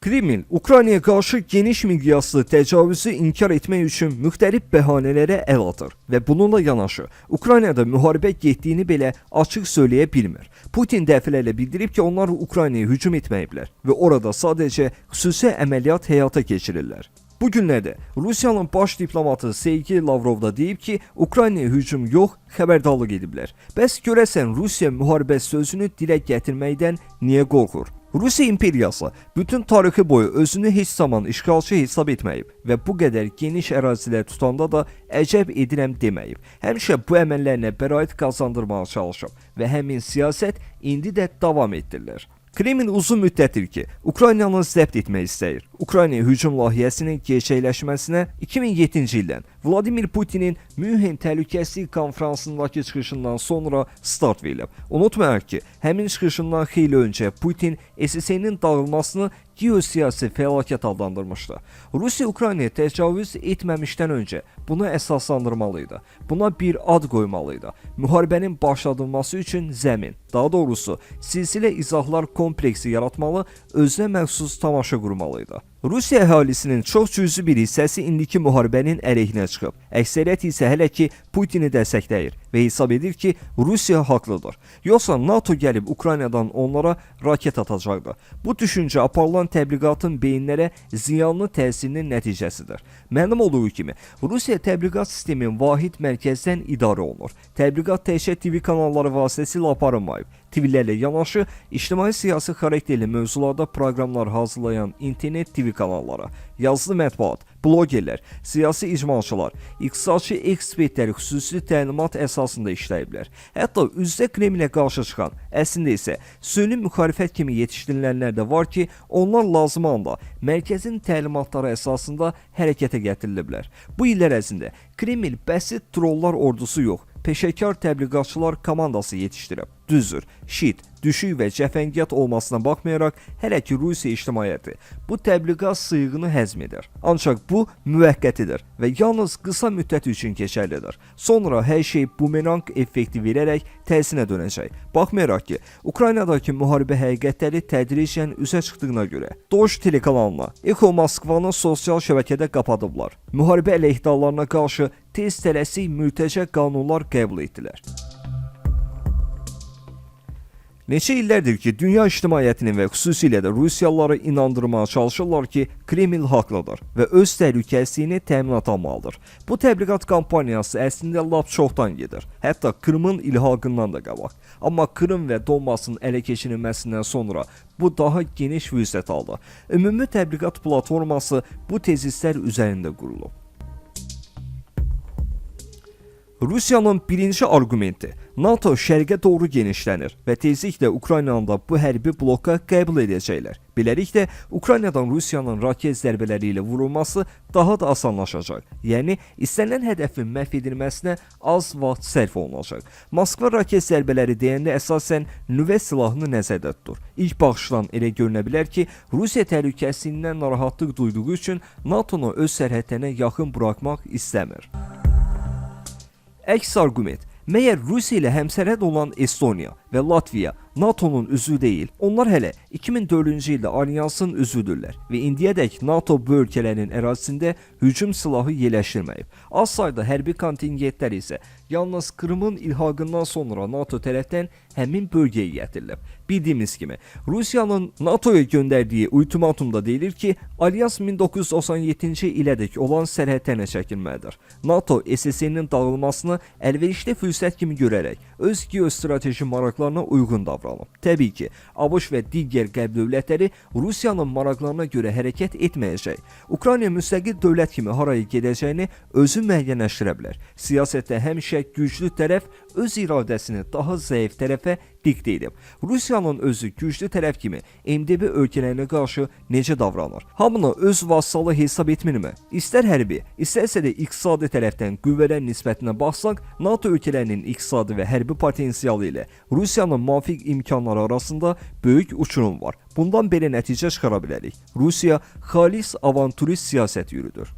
Kreml, Ukraynaya qarşı geniş miqyaslı təcavüzü inkar etmək üçün müxtəlif bəhanələrə əl atır və bununla yanaşı Ukraynada müharibə getdiyini belə açıq söyləyə bilmir. Putin dəfələrlə bildirib ki, onlar Ukraynaya hücum etməyiblər və orada sadəcə xüsusi əməliyyat həyata keçirirlər. Bu günlərdə Rusiyanın baş diplomatı Sergey Lavrov da deyib ki, Ukraynaya hücum yox, xəbərdarlıq ediblər. Bəs görəsən Rusiya müharibə sözünü dilə gətirməkdən niyə qorxur? Rusiya imperiyası bütün tarixi boyu özünü heç zaman işğalçı hesab etməyib və bu qədər geniş ərazilər tutanda da əcəb edirəm deməyib. Həmişə bu əməllərinə bəraət qazandırmağa çalışıb və həmin siyasət indi də davam etdirilir. Kreml uzun müddətdir ki, Ukraynanı zəbt etmək istəyir. Ukraynaya hücum layihəsinin gerçəkləşməsinə 2007-ci ildən Vladimir Putinin Münhen Təhlükəsizlik Konfransındakı çıxışından sonra start verilib. Unutmayaq ki, həmin çıxışından xeyli öncə Putin SSR-nin dağılmasını geosiyasi fəlakət adlandırmışdı. Rusiya Ukraynaya təcavüz etməmişdən öncə bunu əsaslandırmalıydı. Buna bir ad qoymalıydı. Müharibənin başladılması üçün zəmin, daha doğrusu silsilə izahlar kompleksi yaratmalı, özünə məxsus tamaşa qurmalıydı. Rusiya əhalisinin çox cüzi bir hissəsi indiki müharibənin əleyhinə çıxıb. Əksəriyyət isə hələ ki Putini dəstəkləyir və hesab edir ki, Rusiya haqlıdır. Yoxsa NATO gəlib Ukraynadan onlara raket atacaqdı. Bu düşüncə aparılan təbliğatın beyinlərə ziyanlı təsirinin nəticəsidir. Məlum olduğu kimi, Rusiya təbliğat sistemin vahid mərkəzdən idarə olunur. Təbliğat təkcə TV kanalları vasitəsilə aparılmayıb. TV'lərlə yanaşı, ictimai siyasi xarakterli mövzularda proqramlar hazırlayan internet TV kanalları, yazılı mətbuat, blogerlər, siyasi icmalçılar, iqtisadçı ekspertlər xüsusi təlimat əsasında işləyiblər. Hətta üzdə Kremlə qarşı çıxan, əslində isə süni müxalifət kimi yetişdirilənlər də var ki, onlar lazım anda mərkəzin təlimatları əsasında hərəkətə gətiriliblər. Bu illər ərzində Kreml bəsit trollar ordusu yox, peşəkar təbliğatçılar komandası yetişdirib. Düzdür, şit, düşük və cəfəngiyat olmasına baxmayaraq, hələ ki Rusiya ictimaiyyəti bu təbliğat sıyığını həzm edir. Ancaq bu müvəqqətidir və yalnız qısa müddət üçün keçərlidir. Sonra hər şey bumerang effekti verərək tərsinə dönəcək. Baxmayaraq ki, Ukraynadakı müharibə həqiqətləri tədricən üzə çıxdığına görə, Doç telekanalına, Eko Moskvanı sosial şəbəkədə qapadıblar. Müharibə əleyhdarlarına qarşı tez tələsik mürtəcə qanunlar qəbul etdilər. Neçə illərdir ki, dünya ictimaiyyətinin və xüsusilə də Rusiyalıları inandırmağa çalışırlar ki, Kreml haqlıdır və öz təhlükəsizliyini təminat almalıdır. Bu təbliğat kampaniyası əslində lap çoxdan gedir. Hətta Krımın ilhaqından da qabaq. Amma Krım və Donbasın ələ keçirilməsindən sonra bu daha geniş vüsət aldı. Ümumi təbliğat platforması bu tezislər üzərində qurulub. Rusiyanın birinci argumenti, NATO şərqə doğru genişlənir və tezliklə Ukraynanı da bu hərbi bloka qəbul edəcəklər. Beləliklə, Ukraynadan Rusiyanın raket zərbələri ilə vurulması daha da asanlaşacaq. Yəni, istənilən hədəfin məhv edilməsinə az vaxt sərf olunacaq. Moskva raket zərbələri deyəndə əsasən nüvə silahını nəzərdə tutur. İlk baxışdan elə görünə bilər ki, Rusiya təhlükəsizliyindən narahatlıq duyduğu üçün NATO-nu öz sərhədlərinə yaxın buraxmaq istəmir. Əks argument, məyər Rusiya ilə həmsərhəd olan Estoniya və Latviya NATO-nun üzvü deyil, onlar hələ 2004-cü ildə alyansın üzvüdürlər və indiyədək NATO bu ölkələrin ərazisində hücum silahı yerləşdirməyib. Az sayda hərbi kontingentlər isə yalnız Krımın ilhaqından sonra NATO tərəfdən həmin bölgəyə gətirilib. Bildiyimiz kimi, Rusiyanın NATO'ya göndərdiyi ultimatumda deyilir ki, Alyans 1997-ci ilədək olan sərhədlərinə çəkilməlidir. NATO SSR-nin dağılmasını əlverişli fürsət kimi görərək öz geostrateji maraqlarına uyğun davranıb. Təbii ki, ABŞ və digər qərb dövlətləri Rusiyanın maraqlarına görə hərəkət etməyəcək. Ukrayna müstəqil dövlət kimi haraya gedəcəyini özü müəyyənləşdirə bilər. Siyasətdə həmişə güclü tərəf öz iradəsini daha zəif tərəfə diktə edib. Rusiyanın özü güclü tərəf kimi MDB ölkələrinə qarşı necə davranır? Hamını öz vassalı hesab etmirmi? İstər hərbi, istərsə də iqtisadi tərəfdən qüvvələr nisbətinə baxsaq, NATO ölkələrinin iqtisadi və hərbi potensialı ilə Rusiyanın müvafiq imkanları arasında böyük uçurum var. Bundan belə nəticə çıxara bilərik. Rusiya xalis avanturist siyasət yürüdür.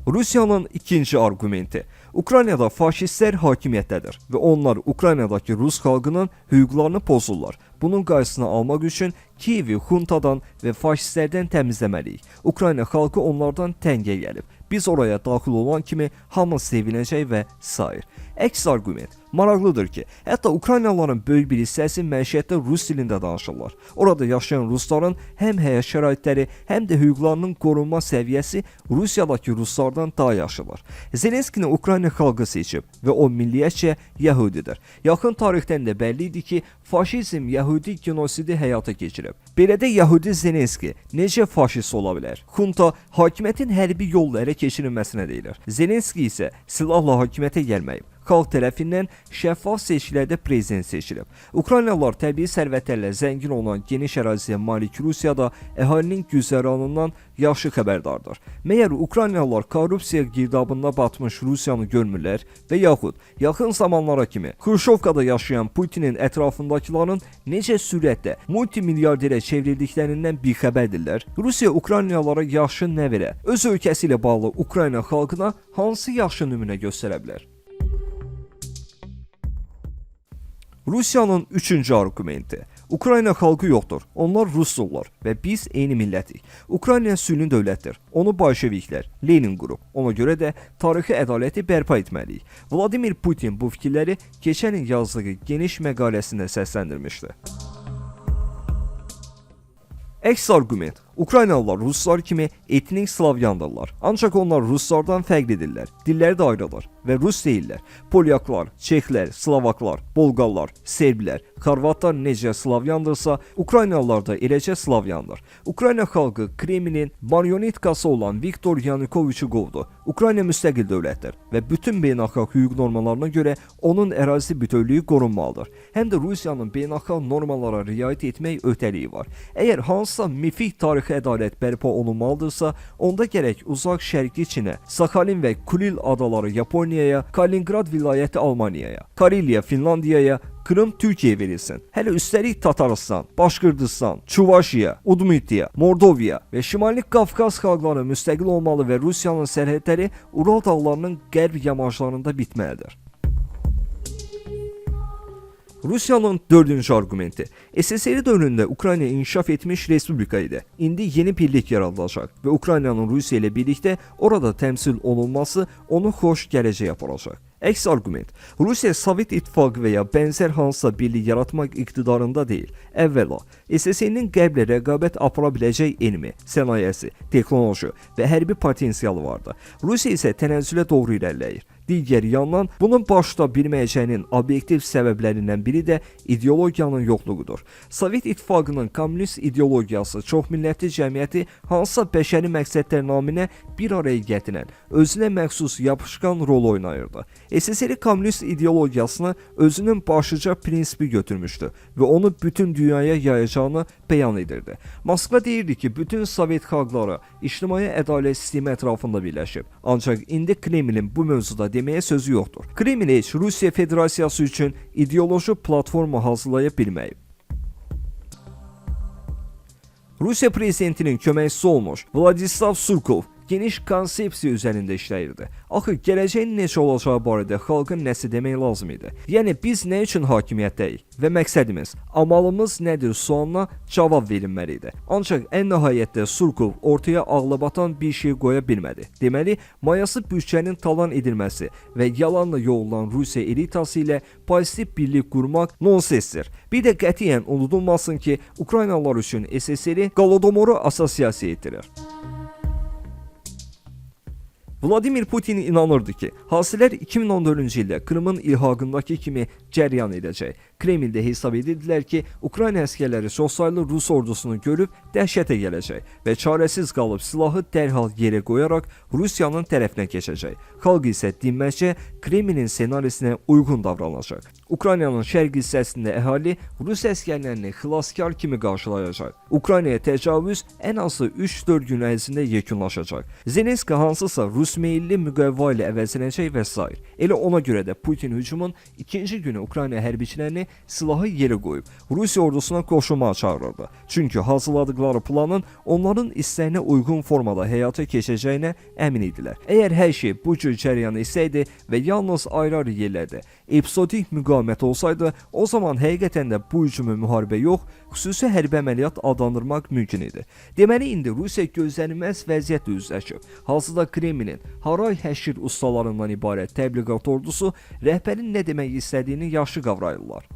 Rusiyanın ikinci argumenti. Ukraynada faşistlər hakimiyyətdədir və onlar Ukraynadakı Rus xalqının hüquqlarını pozurlar. Bunun qarşısını almaq üçün Kiyevi xuntadan və faşistlərdən təmizləməliyik. Ukrayna xalqı onlardan təngə gəlib. Biz oraya daxil olan kimi hamı sevinəcək və sair. Əks argument. Maraqlıdır ki, hətta Ukraynalıların böyük bir hissəsi məişətdə Rus dilində danışırlar. Orada yaşayan Rusların həm həyat şəraitləri, həm də hüquqlarının qorunma səviyyəsi Rusiyadakı Ruslardan daha yaxşıdır. Zelenskini Ukrayna xalqı seçib və o milliyyətcə Yahudidir. Yaxın tarixdən də bəlli idi ki, faşizm Yahudi genosidi həyata keçirib. Belə də Yahudi Zelenski necə faşist ola bilər? Xunta hakimiyyətin hərbi yolla ələ keçirilməsinə deyilir. Zelenski isə silahla hakimiyyətə gəlməyib. Xalq tərəfindən şəffaf seçkilərdə prezident seçilib. Ukraynalılar təbii sərvətlərlə zəngin olan geniş əraziyə malik Rusiyada əhalinin güzəranından yaxşı xəbərdardır. Məyər Ukraynalılar korrupsiya girdabında batmış Rusiyanı görmürlər və yaxud yaxın zamanlara kimi Xruşovkada yaşayan Putinin ətrafındakıların necə sürətlə multimilyarderə çevrildiklərindən bixəbərdirlər? Rusiya Ukraynalılara yaxşı nə verə? Öz ölkəsi ilə bağlı Ukrayna xalqına hansı yaxşı nümunə göstərə bilər? Rusiyanın üçüncü argumenti. Ukrayna xalqı yoxdur, onlar Rusdurlar və biz eyni millətik. Ukrayna süni dövlətdir, onu bolşeviklər, Lenin qurub. Ona görə də tarixi ədaləti bərpa etməliyik. Vladimir Putin bu fikirləri keçən il yazdığı geniş məqaləsində səsləndirmişdi. Əks argument. Ukraynalılar Ruslar kimi etnik Slavyandırlar. Ancaq onlar Ruslardan fərqlidirlər. Dilləri də ayrıdır və Rus deyirlər. Polyaklar, Çexlər, Slovaklar, Bolqarlar, Serblər, Xorvatlar necə Slavyandırsa, Ukraynalılar da eləcə Slavyandır. Ukrayna xalqı Kremlin marionetkası olan Viktor Yanukoviçi qovdu. Ukrayna müstəqil dövlətdir və bütün beynəlxalq hüquq normalarına görə onun ərazi bütövlüyü qorunmalıdır. Həm də Rusiyanın beynəlxalq normalara riayət etmək öhdəliyi var. Əgər hansısa mifik tarixi ədalət bərpa olunmalıdırsa, onda gərək uzaq şərqi Çinə, Sakhalin və Kuril adaları Yaponiyaya, Kaliningrad vilayəti Almaniyaya, Kareliya Finlandiyaya, Krım Türkiyəyə verilsin. Hələ üstəlik Tataristan, Başqırdistan, Çuvaşiya, Udmurtiya, Mordoviya və Şimali Qafqaz xalqları müstəqil olmalı və Rusiyanın sərhədləri Ural dağlarının qərb yamaclarında bitməlidir. Rusiyanın dördüncü argumenti. SSR dövründə Ukrayna inkişaf etmiş respublika idi. İndi yeni birlik yaradılacaq və Ukraynanın Rusiya ilə birlikdə orada təmsil olunması onu xoş gələcək aparacaq. Əks argument. Rusiya Sovet İttifaqı və ya bənzər hansısa birlik yaratmaq iqtidarında deyil. Əvvəla, SSR-nin qərblə rəqabət apara biləcək elmi, sənayesi, texnoloji və hərbi potensialı vardı. Rusiya isə tənəzzülə doğru irəliləyir. Digər yandan, bunun baş tuta bilməyəcəyinin obyektiv səbəblərindən biri də ideologiyanın yoxluğudur. Sovet İttifaqının kommunist ideologiyası çoxmillətli cəmiyyəti hansısa bəşəri məqsədlər naminə bir araya gətirən, özünə məxsus yapışqan rol oynayırdı. SSR kommunist ideologiyasını özünün başlıca prinsipi götürmüşdü və onu bütün dünyaya yayacağını bəyan edirdi. Moskva deyirdi ki, bütün Sovet xalqları ictimai ədalət sistemi ətrafında birləşib. Ancaq indi Kremlin bu mövzuda deməyə sözü yoxdur. Kreml heç Rusiya Federasiyası üçün ideoloji platforma hazırlaya bilməyib. Rusiya prezidentinin köməkçisi olmuş Vladislav Surkov geniş konsepsiya üzərində işləyirdi. Axı gələcəyin necə olacağı barədə xalqın nəsə demək lazım idi. Yəni biz nə üçün hakimiyyətdəyik və məqsədimiz, amalımız nədir sualına cavab verilməli idi. Ancaq ən nəhayətdə Surkov ortaya ağlabatan bir şey qoya bilmədi. Deməli, mayası büdcənin talan edilməsi və yalanla yoğulan Rusiya elitası ilə pozitiv birlik qurmaq nonsensdir. Bir də qətiyyən unudulmasın ki, Ukraynalılar üçün SSR Qolodomoru assosiasiya etdirir. Vladimir Putin inanırdı ki, hasilər 2014-cü ildə Krımın ilhaqındakı kimi cəryan edəcək. Kremldə hesab edirdilər ki, Ukrayna əskərləri çoxsaylı Rus ordusunu görüb dəhşətə gələcək və çarəsiz qalıb silahı dərhal yerə qoyaraq Rusiyanın tərəfinə keçəcək. Xalq isə dinməzcə Kremlin senarisinə uyğun davranacaq. Ukraynanın şərq hissəsində əhali Rus əskərlərini xilaskar kimi qarşılayacaq. Ukraynaya təcavüz ən azı 3-4 gün ərzində yekunlaşacaq. Zelenski hansısa Rus meyilli müqəvva ilə əvəzlənəcək və s. Elə ona görə də Putin hücumun ikinci günü Ukrayna hərbiçilərini silahı yerə qoyub Rusiya ordusuna qoşulmağa çağırırdı. Çünki hazırladıkları planın onların istəyinə uyğun formada həyata keçəcəyinə əmin idilər. Əgər hər şey bu cür cərəyan etsəydi və yalnız ayrı-ayrı yerlərdə episodik müqavimət olsaydı, o zaman həqiqətən də bu hücumu müharibə yox, xüsusi hərbi əməliyyat adlandırmaq mümkün idi. Deməli, indi Rusiya gözlənilməz vəziyyətlə üzləşib. Hazırda Kremlin haray həşir ustalarından ibarət təbliğat ordusu rəhbərin nə demək istədiyini yaxşı qavrayırlar.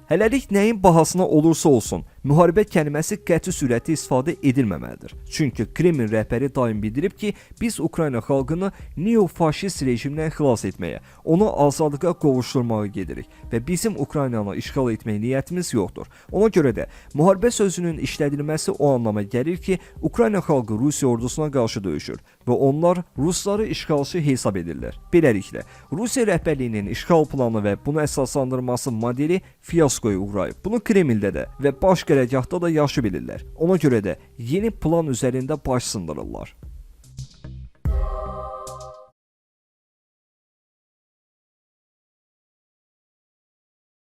Hələlik nəyin bahasına olursa olsun, müharibə kəlməsi qəti sürətli istifadə edilməməlidir. Çünki Kremlin rəhbəri daim bildirib ki, biz Ukrayna xalqını neofaşist rejimdən xilas etməyə, onu azadlığa qovuşturmağa gedirik və bizim Ukraynanı işğal etmək niyyətimiz yoxdur. Ona görə də müharibə sözünün işlədilməsi o anlama gəlir ki, Ukrayna xalqı Rusiya ordusuna qarşı döyüşür və onlar Rusları işğalçı hesab edirlər. Beləliklə, Rusiya rəhbərliyinin işğal planı və bunu əsaslandırması modeli fiyaskoya uğrayıb. Bunu Kremldə də və baş qərargahda da yaxşı bilirlər. Ona görə də yeni plan üzərində baş sındırırlar.